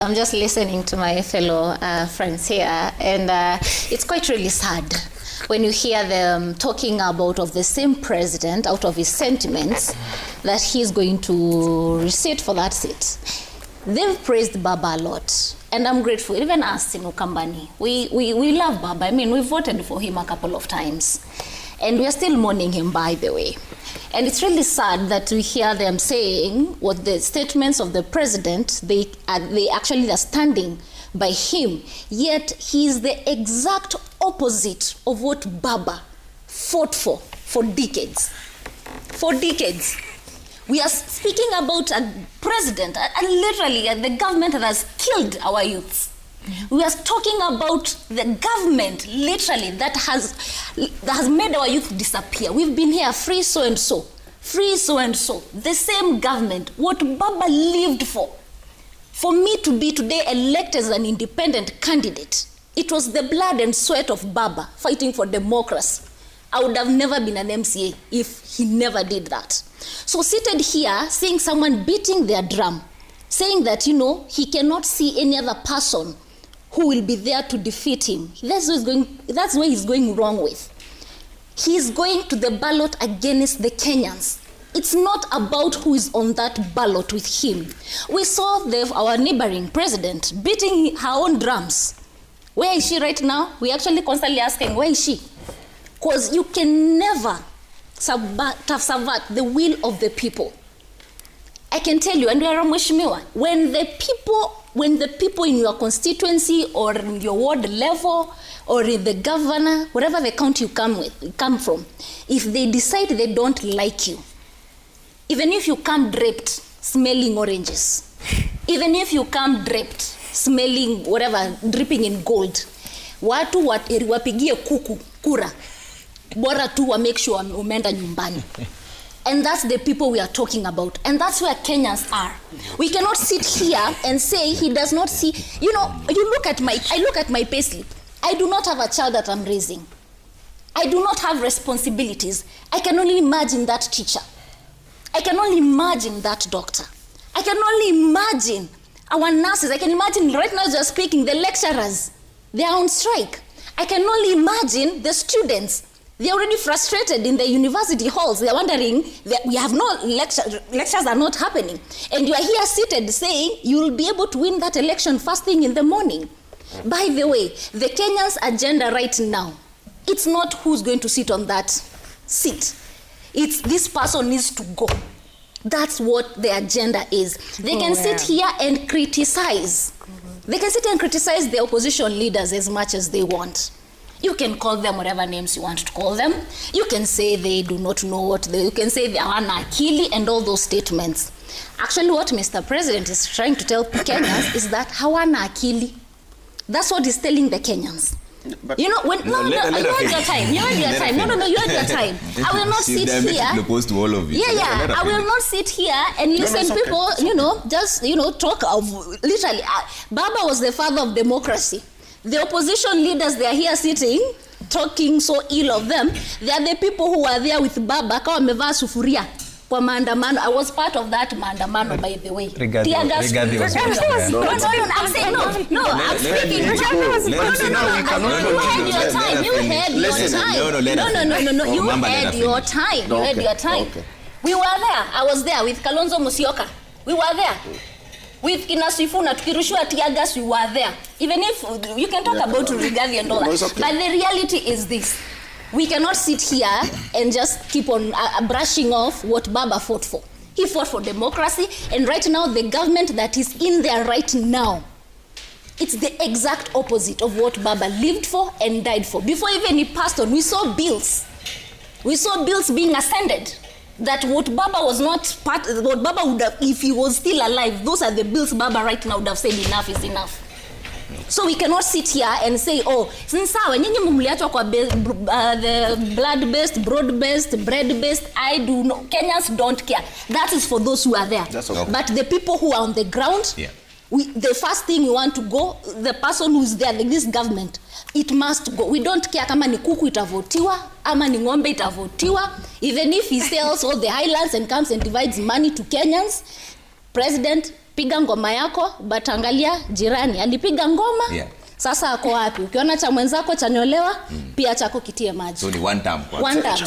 I'm just listening to my fellow friends here, and it's quite really sad when you hear them talking about of the same president out of his sentiments that he's going to recede for that seat. They've praised Baba a lot, and I'm grateful. Even us in Ukambani, we love Baba. I mean, we voted for him a couple of times, and we are still mourning him, by the way. And it's really sad that we hear them saying what the statements of the president, they actually are standing by him, yet he is the exact opposite of what Baba fought for decades. For decades. We are speaking about a president, and literally the government that has killed our youths. We are talking about the government, literally, that has made our youth disappear. We've been here free so and so, free so and so. The same government, what Baba lived for. For me to be today elected as an independent candidate, it was the blood and sweat of Baba fighting for democracy. I would have never been an MCA if he never did that. So seated here, seeing someone beating their drum, saying that, you know, he cannot see any other person who will be there to defeat him. That's where he's going wrong with. He's going to the ballot against the Kenyans. It's not about who is on that ballot with him. We saw our neighboring president beating her own drums. Where is she right now? We actually constantly asking, where is she? Because you can never subvert the will of the people. I can tell you, and we are a mheshimiwa, when the people in your constituency or in your ward level or in the governor, whatever the county you come from, if they decide they don't like you, even if you come draped, smelling oranges, even if you come draped, smelling whatever, dripping in gold, watu wapigie kuku, kura, bora tu wa make sure umeenda nyumbani. And that's the people we are talking about. And that's where Kenyans are. We cannot sit here and say he does not see. You know, I look at my payslip. I do not have a child that I'm raising. I do not have responsibilities. I can only imagine that teacher. I can only imagine that doctor. I can only imagine our nurses. I can imagine right now just speaking, the lecturers. They are on strike. I can only imagine the students. They're already frustrated in the university halls. They're wondering that we have no lectures are not happening. And you are here seated saying you will be able to win that election first thing in the morning. By the way, the Kenyans' agenda right now, it's not who's going to sit on that seat. It's this person needs to go. That's what the agenda is. They can sit here and criticize. They can sit and criticize the opposition leaders as much as they want. You can call them whatever names you want to call them. You can say they do not know what you can say they are akili and all those statements. Actually, what Mr. President is trying to tell Kenyans is that hawana akili. That's what he's telling the Kenyans. But you know, you had your time. You had your time. No, you had your time. I will not sit here. To all of you. I will not sit here and listen people, just, talk of, literally, Baba was the father of democracy. The opposition leaders, they are here sitting, talking so ill of them. They are the people who are there with Baba. Kawa mevaa sufuria kwa maandamano. I was part of that maandamano, by the way. I'm saying no. I'm speaking. You had your time. We were there. I was there with Kalonzo Musyoka. We were there. With Kinasifuna, Tukirushua Tiagas, we were there. Even if you can talk about Rigathi and all that. Okay. But the reality is this. We cannot sit here and just keep on brushing off what Baba fought for. He fought for democracy, and right now the government that is in there right now, it's the exact opposite of what Baba lived for and died for. Before even he passed on, we saw bills. We saw bills being ascended. That what Baba was not part, what Baba would have, if he was still alive, those are the bills Baba right now would have said enough is enough. So we cannot sit here and say, since the blood-based, broad-based, bread-based, Kenyans don't care. That is for those who are there. Okay. But the people who are on the ground, the first thing we want to go, the person who's there, this government, it must go. We don't care kama ni kuku itavotiwa, ama ni ngombe itavotiwa. Even if he sells all the highlands and comes and divides money to Kenyans, President piga ngoma yako, but angalia jirani alipiga ngoma. Sasa ako wapi? Ukiona cha mwenzako chanyolewa, pia chako kitie maji. So ni one time. One time.